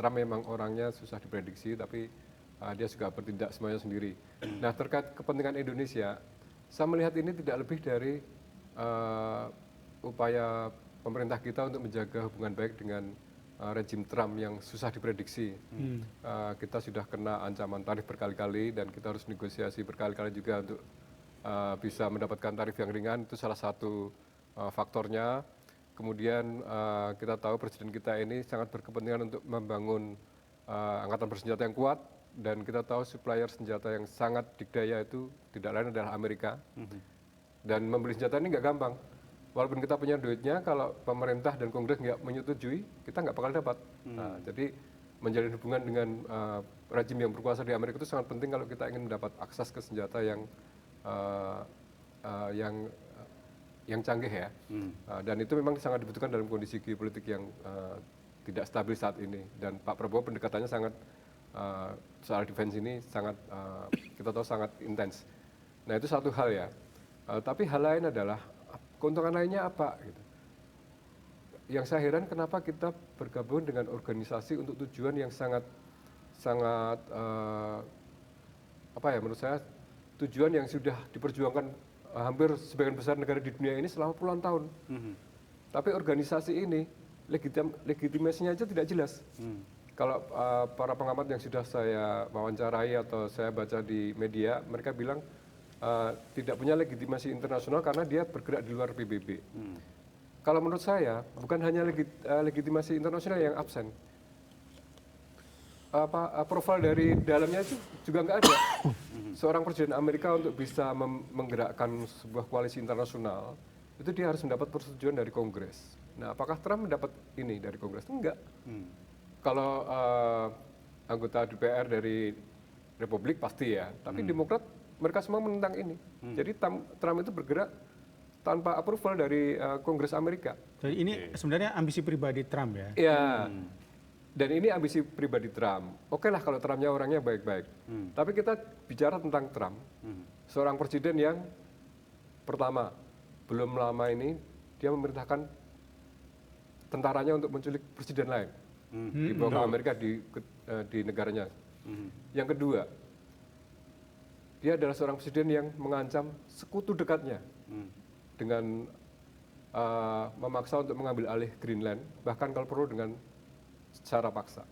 Trump memang orangnya susah diprediksi, tapi dia juga bertindak semuanya sendiri. Nah, terkait kepentingan Indonesia, saya melihat ini tidak lebih dari upaya pemerintah kita untuk menjaga hubungan baik dengan rejim Trump yang susah diprediksi. Kita sudah kena ancaman tarif berkali-kali dan kita harus negosiasi berkali-kali juga untuk bisa mendapatkan tarif yang ringan, itu salah satu faktornya. Kemudian kita tahu presiden kita ini sangat berkepentingan untuk membangun angkatan bersenjata yang kuat, dan kita tahu supplier senjata yang sangat dikdaya itu tidak lain adalah Amerika. Dan membeli senjata ini nggak gampang. Walaupun kita punya duitnya, kalau pemerintah dan Kongres nggak menyetujui, kita nggak bakal dapat. Nah, jadi menjalin hubungan dengan rejim yang berkuasa di Amerika itu sangat penting kalau kita ingin mendapat akses ke senjata yang yang canggih ya. Dan itu memang sangat dibutuhkan dalam kondisi geopolitik yang tidak stabil saat ini. Dan Pak Prabowo pendekatannya sangat soal defense ini sangat kita tahu sangat intens. Nah, itu satu hal ya. Tapi hal lain adalah keuntungan lainnya apa gitu. Yang saya heran kenapa kita bergabung dengan organisasi untuk tujuan yang sangat apa ya, menurut saya tujuan yang sudah diperjuangkan hampir sebagian besar negara di dunia ini selama puluhan tahun. Tapi organisasi ini legitimasinya aja tidak jelas. Kalau para pengamat yang sudah saya wawancarai atau saya baca di media, mereka bilang tidak punya legitimasi internasional karena dia bergerak di luar PBB. Kalau menurut saya, bukan hanya legitimasi internasional yang absen. Profil dari dalamnya itu juga nggak ada. Seorang presiden Amerika untuk bisa menggerakkan sebuah koalisi internasional, itu dia harus mendapat persetujuan dari Kongres. Nah, apakah Trump mendapat ini dari Kongres? Enggak. Kalau anggota DPR dari Republik pasti ya, tapi Demokrat mereka semua menentang ini. Jadi Trump itu bergerak tanpa approval dari Kongres Amerika. Jadi ini sebenarnya ambisi pribadi Trump ya? Iya. Dan ini ambisi pribadi Trump. Oke lah kalau Trumpnya orangnya baik-baik. Tapi kita bicara tentang Trump, seorang presiden yang pertama, belum lama ini dia memerintahkan tentaranya untuk menculik presiden lain. Dibawa ke Amerika di negaranya. Yang kedua, dia adalah seorang presiden yang mengancam sekutu dekatnya dengan memaksa untuk mengambil alih Greenland, bahkan kalau perlu dengan secara paksa.